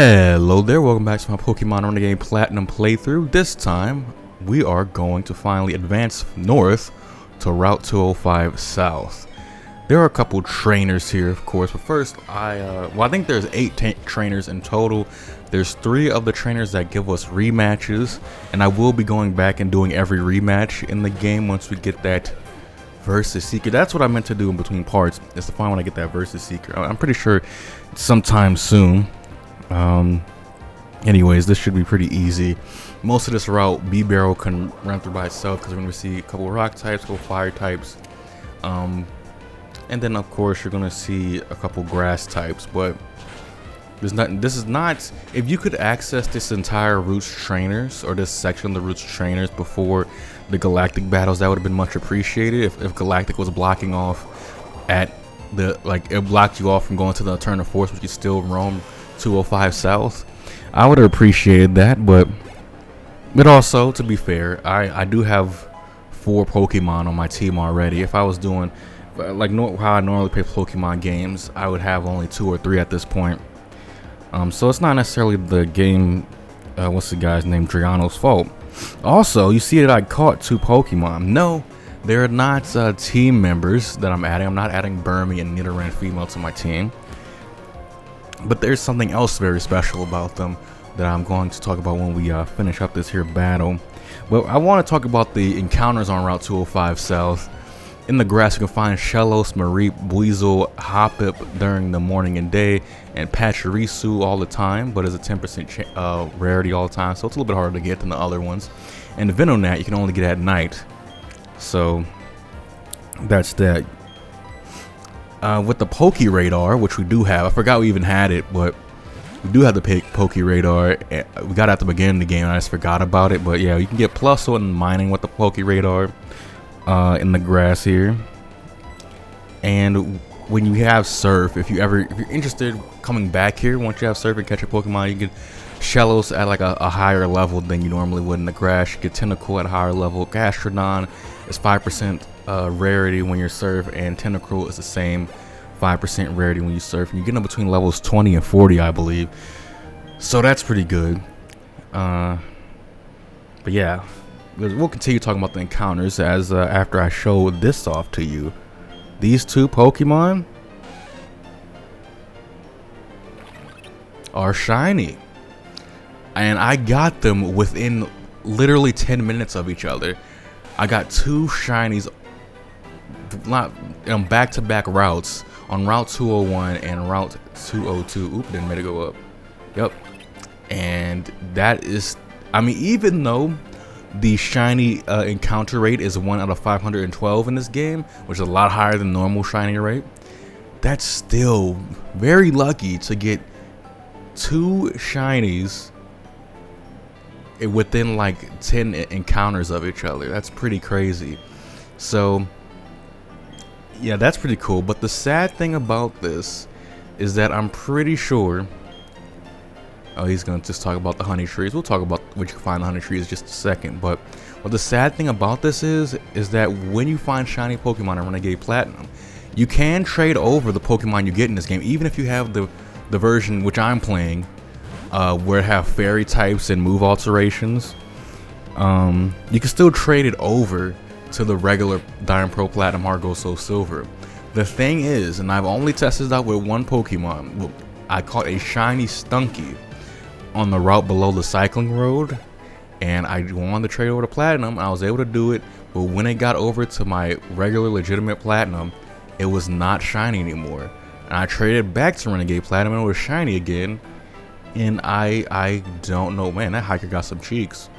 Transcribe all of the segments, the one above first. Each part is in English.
Hello there, welcome back to my Pokemon Renegade Platinum playthrough. This time, we are going to finally advance north to Route 205 South. There are a couple trainers here, of course, but first, I think there's 8 trainers in total. There's 3 of the trainers that give us rematches, and I will be going back and doing every rematch in the game once we get that Versus Seeker. That's what I meant to do in between parts, is to find when I get that Versus Seeker. I'm pretty sure sometime soon. Anyways, this should be pretty easy. Most of this route, B-Barrel can run through by itself because we're going to see a couple rock types, a couple fire types. And then of course you're going to see a couple grass types, but this is not, if you could access this entire Roots trainers, or this section of the Roots trainers before the Galactic battles, that would have been much appreciated. If Galactic was blocking off at the, like, it blocked you off from going to the Alternative Force, but you still roam 205 South, I would have appreciated that. But also, to be fair, I do have 4 Pokemon on my team already. If I was doing like how I normally play Pokemon games, I would have only 2 or 3 at this point. So it's not necessarily the game, what's the guy's name, Driano's fault. Also, you see that I caught 2 Pokemon. No, they're not team members that I'm adding. I'm not adding Burmy and Nidoran female to my team. But there's something else very special about them that I'm going to talk about when we finish up this here battle. Well, I want to talk about the encounters on Route 205 South. In the grass, you can find Shellos, Mareep, Buizel, Hoppip during the morning and day, and Pachirisu all the time, but it's a 10% rarity all the time, so it's a little bit harder to get than the other ones. And the Venonat you can only get at night, so that's that. With the Poke Radar, which we do have, I forgot we even had it, but we do have the Poke Radar. We got it at the beginning of the game, and I just forgot about it. But yeah, you can get +1 mining with the Poke Radar in the grass here. And when you have Surf, if you're interested coming back here, once you have Surf and catch a Pokemon, you get Shellos at like a higher level than you normally would in the grass. You get Tentacle at a higher level. Gastrodon is 5% rarity when you're Surf, and Tentacruel is the same 5% rarity when you Surf, and you get them between levels 20 and 40, I believe. So that's pretty good. But yeah, we'll continue talking about the encounters as after I show this off to you. These 2 Pokemon are shiny, and I got them within literally 10 minutes of each other. I got 2 shinies, not back-to-back routes, on Route 201 and Route 202. Oop, didn't make it go up. Yep. And that is, I mean, even though the shiny encounter rate is 1 out of 512 in this game, which is a lot higher than normal shiny rate, that's still very lucky to get 2 shinies within like 10 encounters of each other. That's pretty crazy. So yeah, that's pretty cool. But the sad thing about this is that I'm pretty sure, oh, he's gonna just talk about the honey trees. We'll talk about what you can find in the honey trees in just a second. But what the sad thing about this is that when you find shiny Pokemon in Renegade Platinum, you can trade over the Pokemon you get in this game, even if you have the version which I'm playing, where it have fairy types and move alterations. You can still trade it over to the regular Diamond Pro Platinum Heart Gold Soul Silver. The thing is, and I've only tested it out with 1 Pokemon, I caught a shiny Stunky on the route below the cycling road, and I wanted to trade over to Platinum, and I was able to do it, but when it got over to my regular legitimate Platinum, it was not shiny anymore. And I traded back to Renegade Platinum, and it was shiny again. And I don't know, man, that hiker got some cheeks.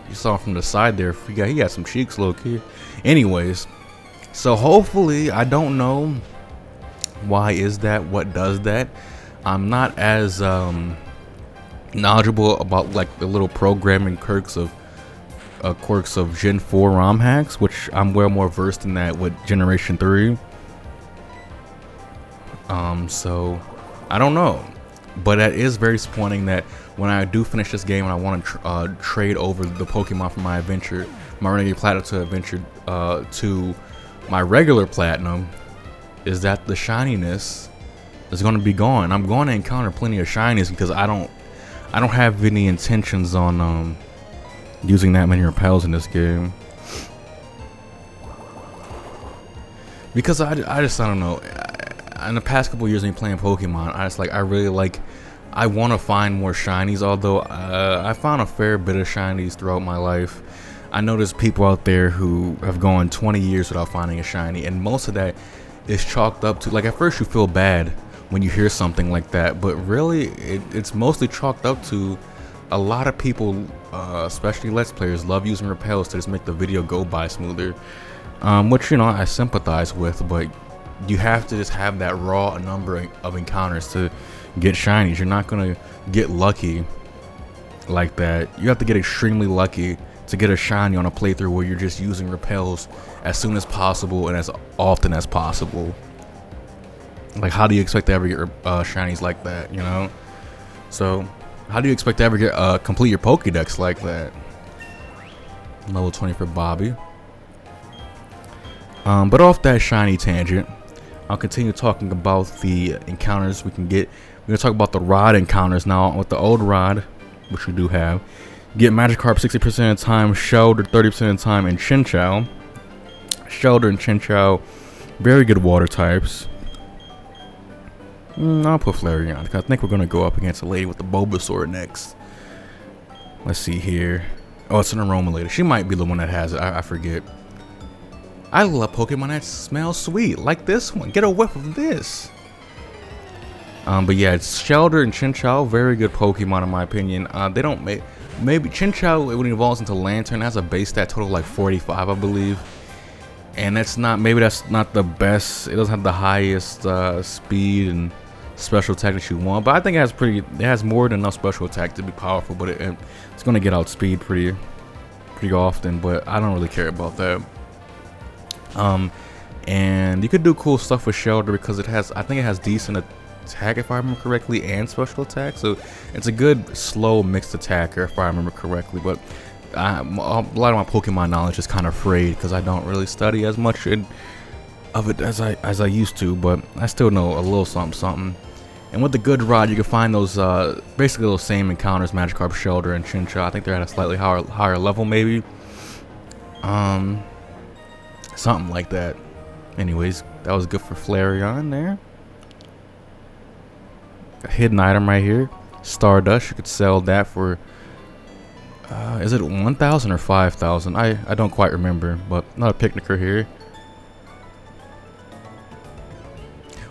You saw him from the side there. He got some cheeks, low key. Anyways, so hopefully, I don't know why is that, what does that. I'm not as knowledgeable about like the little programming quirks of Gen 4 ROM hacks, which I'm well more versed in that with Generation 3. So I don't know. But that is very disappointing that when I do finish this game and I want to trade over the Pokemon from my adventure, my Renegade Platinum to adventure to my regular Platinum, is that the shininess is going to be gone. I'm going to encounter plenty of shinies because I don't have any intentions on using that many repels in this game. Because I don't know. In the past couple years, when playing Pokemon, I want to find more shinies. Although I found a fair bit of shinies throughout my life. I know there's people out there who have gone 20 years without finding a shiny, and most of that is chalked up to, like, at first you feel bad when you hear something like that, but really it's mostly chalked up to a lot of people, especially Let's Players, love using repels to just make the video go by smoother. Which, you know, I sympathize with, but you have to just have that raw number of encounters to get shinies. You're not gonna get lucky like that. You have to get extremely lucky to get a shiny on a playthrough where you're just using repels as soon as possible and as often as possible. Like, how do you expect to ever get shinies like that, you know? So, how do you expect to ever get complete your Pokédex like that? Level 20 for Bobby. But off that shiny tangent, I'll continue talking about the encounters we can get. We're going to talk about the rod encounters now. With the old rod, which we do have, get Magikarp 60% of the time, Shellder 30% of the time, and Chinchou. Shellder and Chinchou, very good water types. I'll put Flareon, because I think we're going to go up against a lady with the Bulbasaur next. Let's see here. Oh, it's an Aroma lady. She might be the one that has it. I forget. I love Pokemon that smell sweet, like this one. Get a whiff of this. But yeah, it's Shellder and Chinchou, very good Pokemon in my opinion. They don't make, maybe Chinchou, when it evolves into Lantern, has a base stat total like 45, I believe. And that's not, maybe that's not the best. It doesn't have the highest speed and special attack that you want, but I think it has more than enough special attack to be powerful. But it's gonna get outspeed pretty often. But I don't really care about that. And you could do cool stuff with Shellder because I think it has decent attack, if I remember correctly, and special attack. So it's a good slow mixed attacker, if I remember correctly. But a lot of my Pokemon knowledge is kind of frayed because I don't really study as much of it as I used to. But I still know a little something. And with the good rod, you can find those basically those same encounters, Magikarp, Shellder, and Chinchou. I think they're at a slightly higher level, maybe. Something like that. Anyways, that was good for Flareon there. A hidden item right here, Stardust. You could sell that for is it 1,000 or 5,000? I don't quite remember, but not a Picnicker here.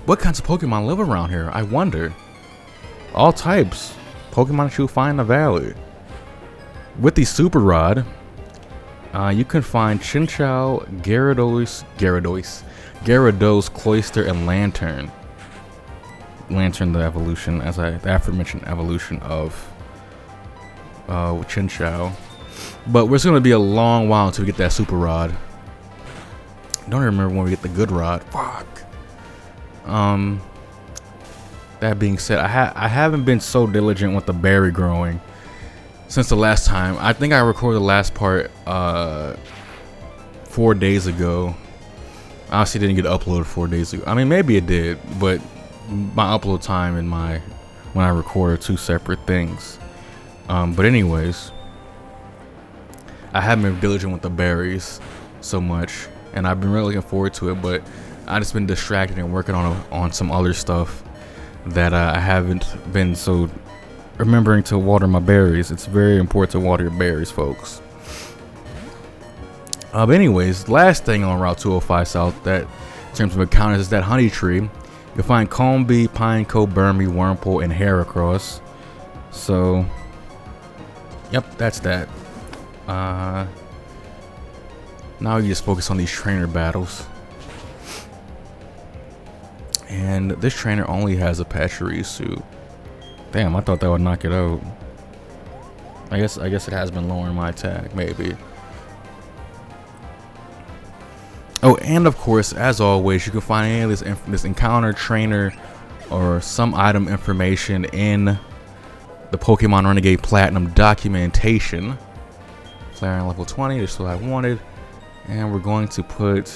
What kinds of Pokemon live around here? I wonder. All types. Pokemon that you'll find in the valley. With the Super Rod, you can find Chinchou, Gyarados, Cloyster, and Lantern. Lantern, the evolution, the aforementioned evolution of Chinchou. But it's going to be a long while until we get that Super Rod. I don't remember when we get the good rod. Fuck. That being said, I haven't been so diligent with the berry growing since the last time. I think I recorded the last part 4 days ago. Obviously didn't get uploaded 4 days ago. I mean, maybe it did, but my upload time and when I record are two separate things. But anyways, I haven't been diligent with the berries so much, and I've been really looking forward to it, but I just been distracted and working on some other stuff that I haven't been so remembering to water my berries. It's very important to water your berries, folks. But anyways, last thing on Route 205 South that in terms of encounters is that honey tree. You'll find Combee, Pineco, Burmy, Wurmple, and Heracross. So, yep, that's that. Now you just focus on these trainer battles. And this trainer only has a Pachirisu. Damn, I thought that would knock it out. I guess it has been lowering my attack, maybe. Oh, and of course, as always, you can find any of this encounter, trainer, or some item information in the Pokemon Renegade Platinum documentation. Flareon level 20, just what I wanted. And we're going to put,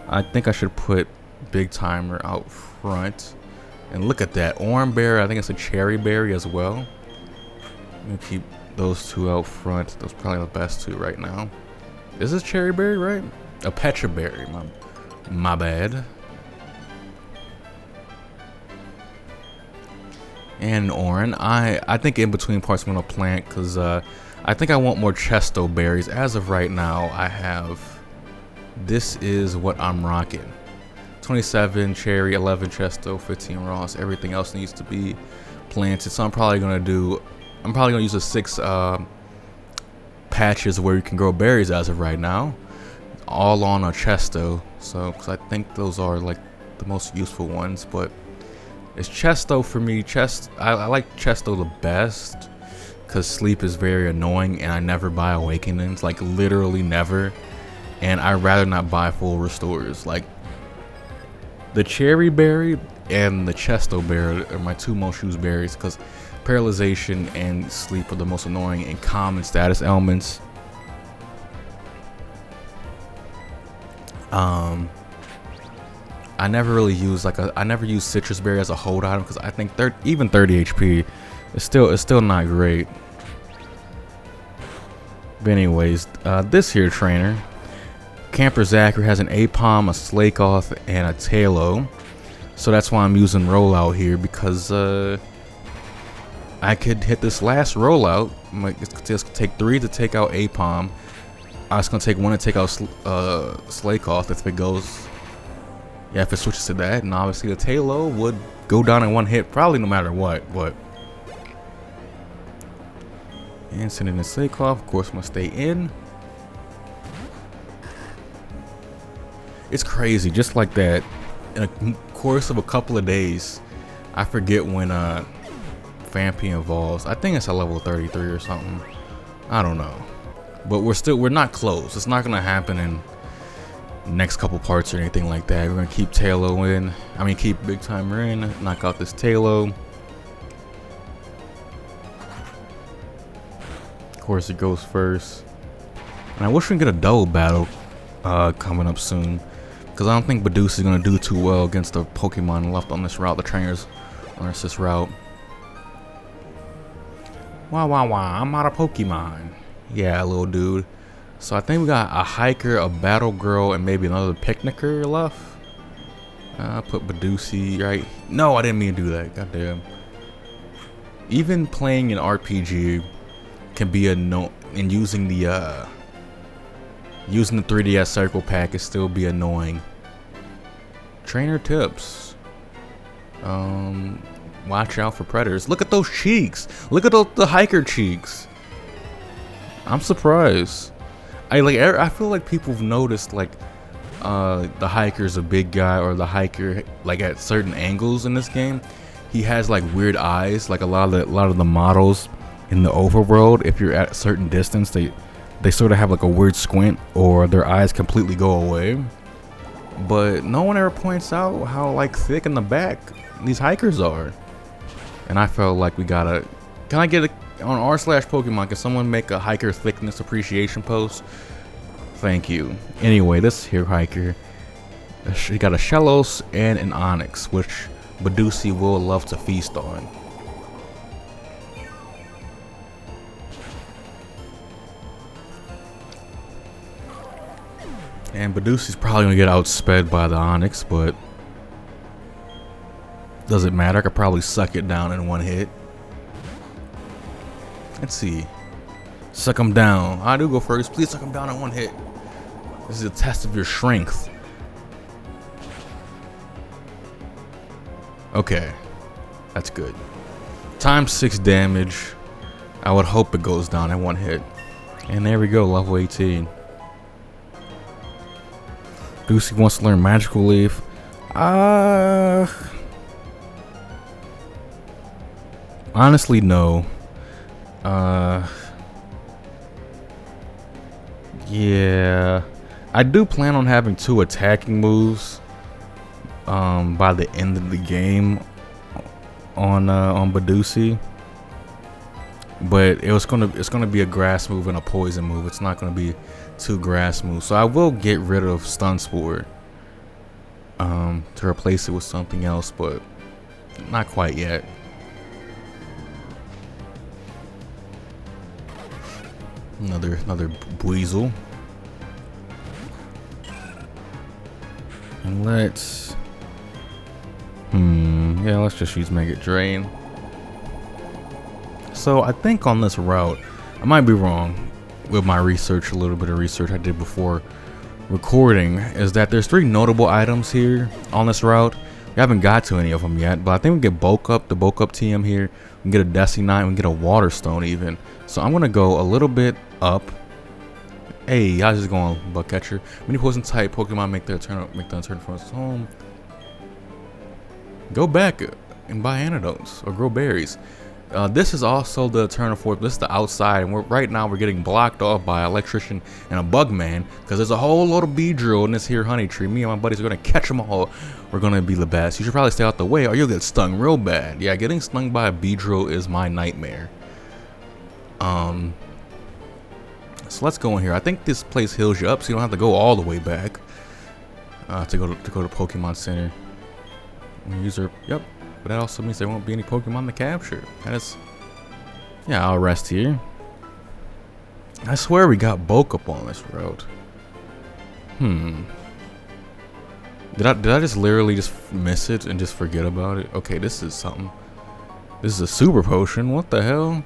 I think I should put Big Timer out front. And look at that. Orange berry. I think it's a cherry berry as well. I'm going to keep those two out front. Those are probably the best two right now. Is this cherry berry, right? A petra berry. My bad. And orange. I think in between parts I'm going to plant because I think I want more chesto berries. As of right now, I have... This is what I'm rocking. 27 cherry, 11 chesto, 15 Ross. Everything else needs to be planted. So I'm probably gonna use the 6 patches where you can grow berries as of right now, all on a chesto. So, because I think those are like the most useful ones. But it's chesto for me. I like chesto the best because sleep is very annoying, and I never buy awakenings, like literally never. And I'd rather not buy full restores. Like the cherry berry and the chesto berry are my two most used berries because paralyzation and sleep are the most annoying and common status elements. I never really use I never use citrus berry as a hold item because I think even 30 HP is still not great. But anyways, this here trainer, Camper Zachary, has an Apom, a Slakoth, and a Talo. So that's why I'm using rollout here because I could hit this last rollout. It's just take 3 to take out Apom. I was gonna take 1 to take out Slakoth if it goes. Yeah, if it switches to that, and obviously the Talo would go down in 1 hit, probably no matter what. And sending the Slakoth, of course, must stay in. It's crazy, just like that. In a course of a couple of days, I forget when Fampi evolves. I think it's a level 33 or something. I don't know. But we're not close. It's not gonna happen in next couple parts or anything like that. We're gonna keep Talo in. Keep Big Timer in. Knock out this Talo. Of course, it goes first. And I wish we can get a double battle coming up soon, because I don't think Badoo's is gonna do too well against the Pokemon left on this route. The trainers on this route. Wow, I'm out of Pokemon. Yeah, little dude. So I think we got a hiker, a battle girl, and maybe another picnicker left. I put Badoosie right. No, I didn't mean to do that. Goddamn. Even playing an RPG can be and using the 3DS circle pack can still be annoying. Trainer tips. Watch out for predators. Look at those cheeks. Look at the hiker cheeks. I'm surprised. I feel like people have noticed the hiker's a big guy, or the hiker at certain angles in this game, he has weird eyes. Like a lot of the models in the overworld, if you're at a certain distance, they sort of have a weird squint, or their eyes completely go away. But no one ever points out how thick in the back these hikers are. And I felt like we gotta. Can I get on r/Pokemon? Can someone make a hiker thickness appreciation post? Thank you. Anyway, this here hiker, he got a Shellos and an Onyx, which Badoosie will love to feast on. And Badoosie's probably gonna get outsped by the Onyx, but doesn't matter. I could probably suck it down in 1 hit. Let's see. Suck him down. I do go first. Please suck him down in 1 hit. This is a test of your strength. Okay. That's good. Times 6 damage. I would hope it goes down in 1 hit. And there we go. Level 18. Badoosie wants to learn Magical Leaf. Honestly, no. Yeah, I do plan on having 2 attacking moves by the end of the game on Badoosie, but it's gonna be a grass move and a poison move. It's not gonna be 2 grass moves, so I will get rid of Stun Spore to replace it with something else, but not quite yet. Another Buizel. And let's yeah, let's just use Mega Drain. So I think on this route, I might be wrong with my research, a little bit of research I did before recording, is that there's 3 notable items here on this route. We haven't got to any of them yet, but I think we get bulk up, the bulk up TM here. We can get a Destiny Knight, we can get a Water Stone even. So I'm gonna go a little bit up. Hey, I was just going Bug Catcher. Many poison type Pokemon make their turn from its home. Go back and buy antidotes or grow berries. This is also the Eternal Force. This is the outside, and right now we're getting blocked off by an electrician and a bug man because there's a whole load of Beedrill in this here honey tree. Me and my buddies are gonna catch them all. We're gonna be the best. You should probably stay out the way or you'll get stung real bad. Yeah, getting stung by a Beedrill is my nightmare. So let's go in here. I think this place heals you up, so you don't have to go all the way back to go to Pokemon Center. User, yep. But that also means there won't be any Pokemon to capture. That is, yeah. I'll rest here. I swear we got bulk up on this road. Did I just literally just miss it and just forget about it? Okay, this is something. This is a super potion. What the hell?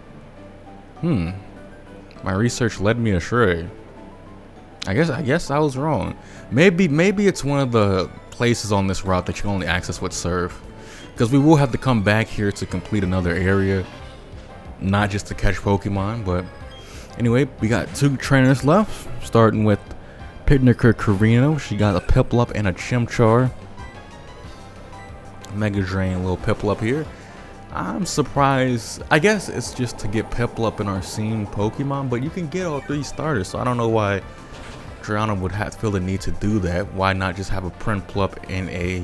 My research led me astray. I guess I was wrong. Maybe it's one of the places on this route that you can only access with Surf, because we will have to come back here to complete another area, not just to catch Pokemon. But anyway, we got 2 trainers left, starting with Pitniker Carino. She got a Piplup and a Chimchar. Mega Drain, a little Piplup here. I'm surprised. I guess it's just to get Piplup in our scene Pokemon, but you can get all 3 starters, so I don't know why Triana would have to feel the need to do that. Why not just have a Prinplup and a,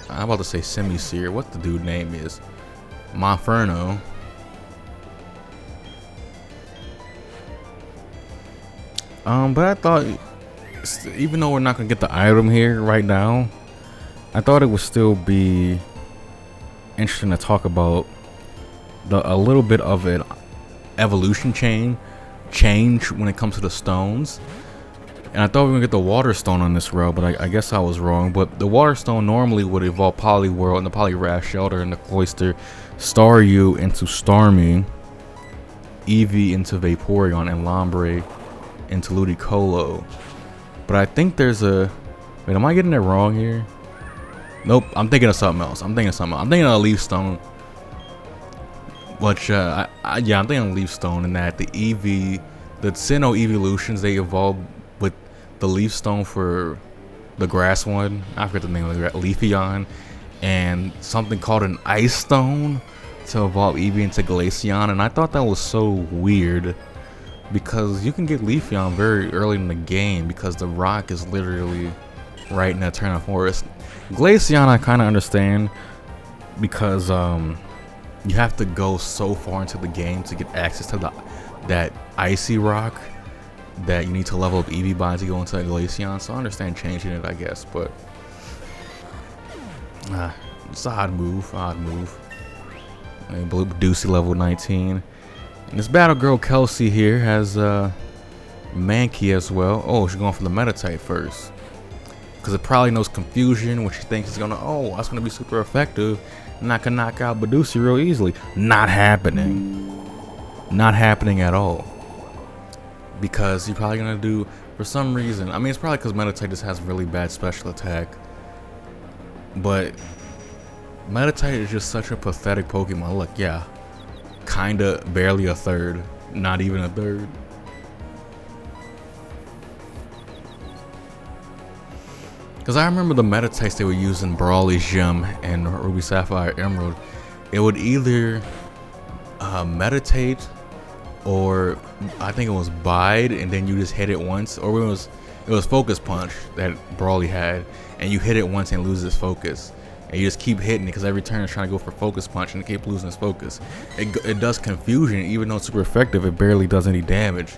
I'm about to say Semi-Seer. What the dude name is? Monferno. But I thought, even though we're not gonna get the item here right now, I thought it would still be interesting to talk about a little bit of an evolution change when it comes to the stones. And I thought we were gonna get the Water Stone on this route, but I guess I was wrong. But the Water Stone normally would evolve Poliwhirl and the Poliwrath Shelter and the Cloyster, Staryu into Starmie, Eevee into Vaporeon, and Lombre into Ludicolo. But I think there's a, wait, am I getting it wrong here? Nope, I'm thinking of something else. I'm thinking of a Leaf Stone. But yeah, I'm thinking of Leaf Stone, and that the Eevee, the Sinnoh evolutions, they evolved with the Leaf Stone for the grass one. I forget the name of the Leafeon, and something called an Ice Stone to evolve Eevee into Glaceon. And I thought that was so weird, because you can get Leafeon very early in the game because the rock is literally right in the Eternal Forest. Glaceon I kind of understand, because you have to go so far into the game to get access to that icy rock that you need to level up Eevee by to go into Glaceon. So I understand changing it, I guess, but it's an odd move. Blue Deucey level 19. And this Battle Girl Kelsey here has Mankey as well. Oh, she's going for the Meta type first, because it probably knows Confusion, which she thinks is gonna, oh, that's gonna be super effective, and I can knock out Badoosie real easily. Not happening. Not happening at all. Because you're probably gonna do, for some reason, I mean, it's probably because Meditite just has really bad special attack, but Meditite is just such a pathetic Pokemon. Look, yeah, kinda barely a third, not even a third. Because I remember the Meditites they would use in Brawly Gem and Ruby Sapphire Emerald. It would either meditate, or I think it was bide, and then you just hit it once, or it was Focus Punch that Brawly had, and you hit it once and lose its focus, and you just keep hitting it because every turn it's trying to go for Focus Punch and it keeps losing its focus. It does Confusion, even though it's super effective, it barely does any damage.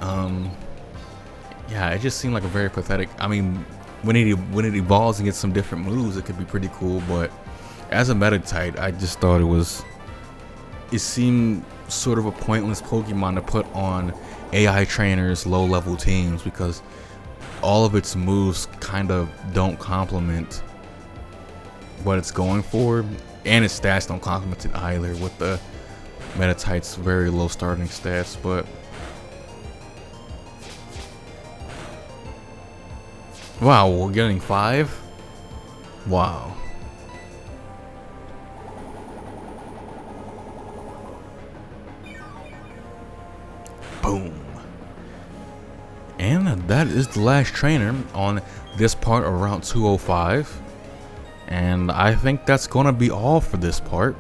Yeah, it just seemed like a very pathetic. I mean, when it evolves and gets some different moves, it could be pretty cool. But as a meta type, I just thought it seemed sort of a pointless Pokemon to put on AI trainers, low level teams, because all of its moves kind of don't complement what it's going for, and its stats don't complement it either with the meta type's very low starting stats. But wow, we're getting 5. Wow. Boom. And that is the last trainer on this part of Route 205. And I think that's gonna be all for this part.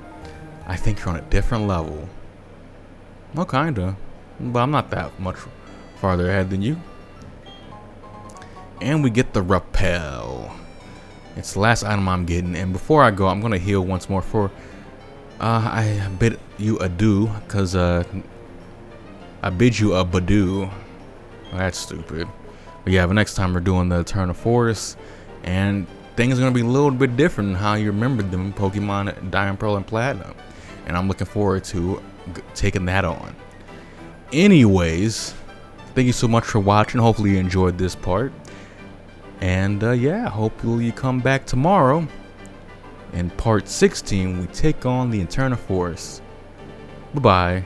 I think you're on a different level. Well, kinda, but I'm not that much farther ahead than you. And we get the Repel. It's the last item I'm getting. And before I go, I'm gonna heal once more for I bid you adieu, cause I bid you a badoo. That's stupid. But yeah, but next time we're doing the Eternal Forest, and things are gonna be a little bit different than how you remembered them in Pokemon Diamond, Pearl, and Platinum. And I'm looking forward to taking that on. Anyways, thank you so much for watching. Hopefully you enjoyed this part. And yeah, hopefully you come back tomorrow. In part 16, we take on the Eternal Forest. Bye-bye.